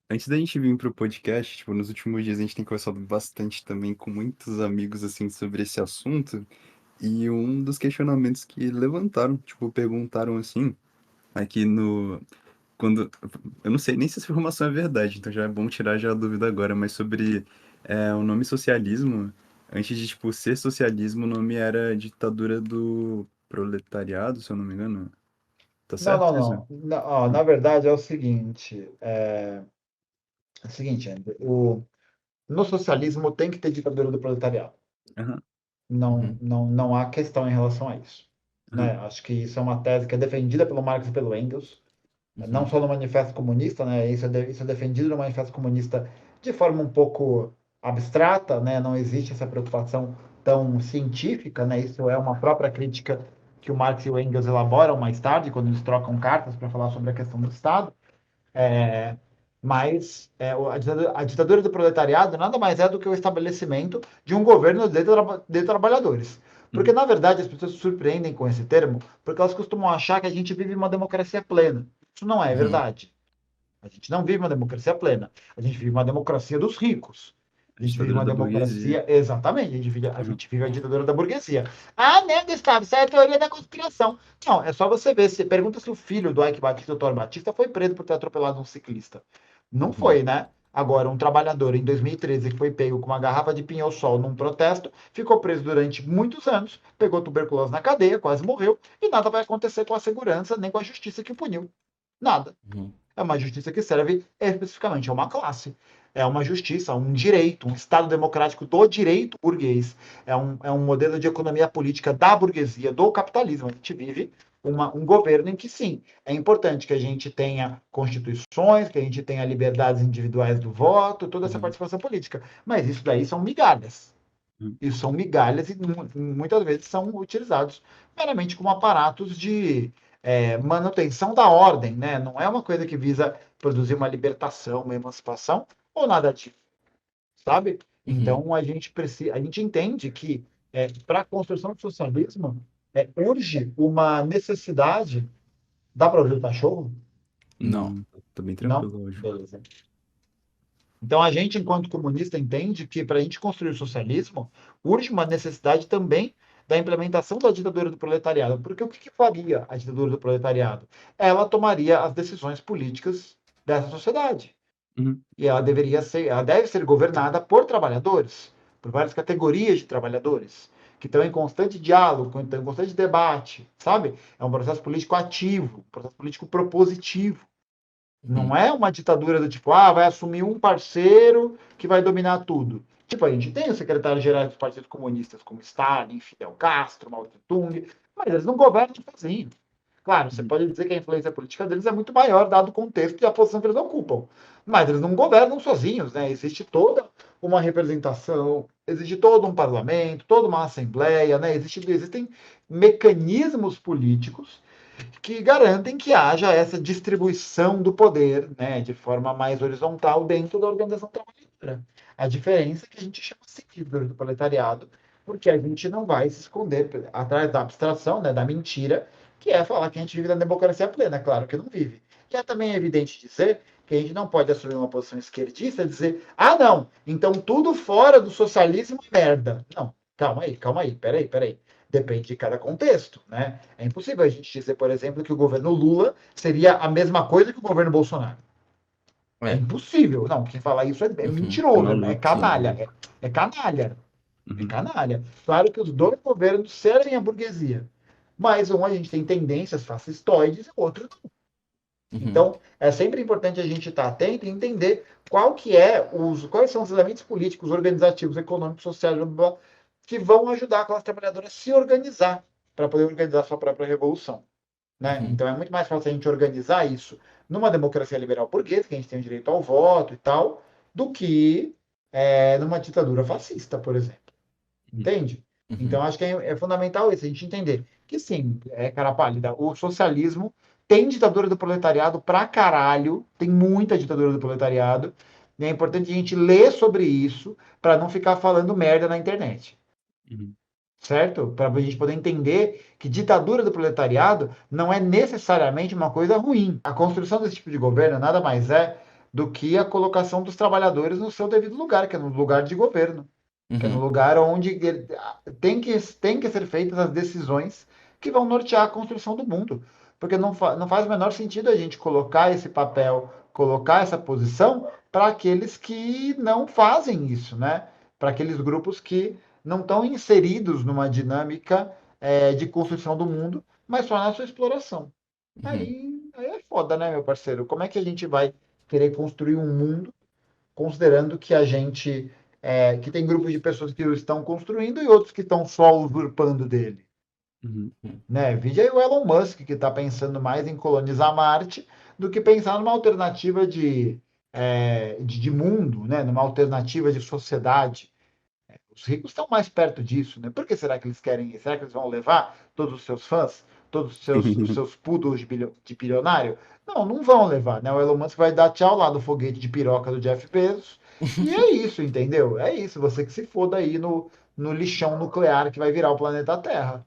Antes da gente vir pro podcast, tipo, nos últimos dias a gente tem conversado bastante também com muitos amigos, assim, sobre esse assunto. E um dos questionamentos que levantaram, tipo, perguntaram assim, aqui no... Quando... Eu não sei nem se essa informação é verdade, então já é bom tirar já a dúvida agora, mas sobre o nome socialismo, antes de, tipo, ser socialismo, o nome era ditadura do proletariado, se eu não me engano. Tá Não, certo não, isso? não. Na verdade é o seguinte, André, no socialismo tem que ter ditadura do proletariado. Aham. Não, Uhum. não, não há questão em relação a isso. Né? Aham. Acho que isso é uma tese que é defendida pelo Marx e pelo Engels, não Uhum. só no Manifesto Comunista, né? Isso é defendido no Manifesto Comunista de forma um pouco abstrata, né? Não existe essa preocupação tão científica, né? Isso é uma própria crítica que o Marx e o Engels elaboram mais tarde, quando eles trocam cartas para falar sobre a questão do Estado. É, mas a ditadura do proletariado nada mais é do que o estabelecimento de um governo de trabalhadores. Porque, Uhum. na verdade, as pessoas se surpreendem com esse termo, porque elas costumam achar que a gente vive uma democracia plena. Isso não é Uhum. verdade. A gente não vive uma democracia plena. A gente vive uma democracia dos ricos. A A gente vive ditadura uma da burguesia. democracia, exatamente, a Uhum. gente vive a ditadura da burguesia. Ah, né, Gustavo, isso é a teoria da conspiração. Não, é só você ver. Se pergunta se o filho do Ike Batista, o Thor Batista, foi preso por ter atropelado um ciclista. Não Uhum. foi, né? Agora, um trabalhador em 2013 que foi pego com uma garrafa de pinhão-sol num protesto, ficou preso durante muitos anos, pegou tuberculose na cadeia, quase morreu, e nada vai acontecer com a segurança nem com a justiça que o puniu. Nada. Uhum. É uma justiça que serve especificamente a uma classe. É uma justiça, um direito, um Estado democrático do direito burguês. É um modelo de economia política da burguesia, do capitalismo. A gente vive um governo em que, sim, é importante que a gente tenha constituições, que a gente tenha liberdades individuais do voto, toda essa Uhum. participação política. Mas isso daí são migalhas. Uhum. Isso são migalhas e muitas vezes são utilizados meramente como aparatos de manutenção da ordem, né? Não é uma coisa que visa produzir uma libertação, uma emancipação ou nada disso, sabe? Uhum. Então a gente entende que para a construção do socialismo urge uma necessidade. Dá para ouvir o cachorro? Não, tô bem Não? tranquilo hoje. Beleza. Então, a gente, enquanto comunista, entende que para a gente construir o socialismo, urge uma necessidade também da implementação da ditadura do proletariado. Porque o que faria a ditadura do proletariado? Ela tomaria as decisões políticas dessa sociedade. Uhum. E ela deve ser governada por trabalhadores, por várias categorias de trabalhadores, que estão em constante diálogo, que estão em constante debate, sabe? É um processo político ativo, um processo político propositivo. Não Uhum. é uma ditadura do tipo, vai assumir um parceiro que vai dominar tudo. Tipo, a gente tem os secretários-gerais dos partidos comunistas, como Stalin, Fidel Castro, Mao Tse-tung, mas eles não governam sozinhos. Claro, você Uhum. pode dizer que a influência política deles é muito maior, dado o contexto e a posição que eles ocupam. Mas eles não governam sozinhos, né? Existe toda uma representação, existe todo um parlamento, toda uma assembleia, né? Existem mecanismos políticos que garantem que haja essa distribuição do poder, né, de forma mais horizontal dentro da organização trabalhadora. A diferença é que a gente chama seguidor do proletariado, porque a gente não vai se esconder atrás da abstração, né, da mentira, que é falar que a gente vive na democracia plena. Claro que não vive. Já também é evidente dizer que a gente não pode assumir uma posição esquerdista e dizer, não, então tudo fora do socialismo é merda. Não, calma aí, peraí. Depende de cada contexto, né? É impossível a gente dizer, por exemplo, que o governo Lula seria a mesma coisa que o governo Bolsonaro. É É. impossível. Não, quem fala isso é Uhum. É mentiroso, é maluco, é canalha. maluco. É canalha. É Uhum. canalha. Claro que os dois governos servem a burguesia. Mas um a gente tem tendências fascistoides e o outro não. Uhum. Então, é sempre importante a gente estar atento e entender quais são os elementos políticos, organizativos, econômicos, sociais, que vão ajudar a classe trabalhadora a se organizar para poder organizar a sua própria revolução. Né? Uhum. Então é muito mais fácil a gente organizar isso numa democracia liberal burguesa, que a gente tem o direito ao voto e tal, do que numa ditadura fascista, por exemplo. Uhum. Entende? Então Uhum. acho que é fundamental isso, a gente entender que sim, cara pálida, o socialismo tem ditadura do proletariado pra caralho, tem muita ditadura do proletariado, e é importante a gente ler sobre isso para não ficar falando merda na internet, Uhum. certo? Para a gente poder entender que ditadura do proletariado não é necessariamente uma coisa ruim. A construção desse tipo de governo nada mais é do que a colocação dos trabalhadores no seu devido lugar, que é no lugar de governo, que é no Uhum, lugar onde tem que ser feitas as decisões que vão nortear a construção do mundo. Porque não faz o menor sentido a gente colocar esse papel, colocar essa posição para aqueles que não fazem isso, né? Para aqueles grupos que não estão inseridos numa dinâmica de construção do mundo, mas só na sua exploração. uhum, Aí é foda, né, meu parceiro? Como é que a gente vai querer construir um mundo considerando que que tem grupos de pessoas que o estão construindo e outros que estão só usurpando dele? Uhum. Né? Vide aí o Elon Musk, que está pensando mais em colonizar Marte do que pensar numa alternativa de mundo, né? Numa alternativa de sociedade. Os ricos estão mais perto disso, né? Por que será que eles querem isso? Será que eles vão levar todos os seus fãs, todos os seus poodles de bilionário? Não, não vão levar, né? O Elon Musk vai dar tchau lá no foguete de piroca do Jeff Bezos. E é isso, entendeu? É isso. Você que se foda aí no lixão nuclear que vai virar o planeta Terra.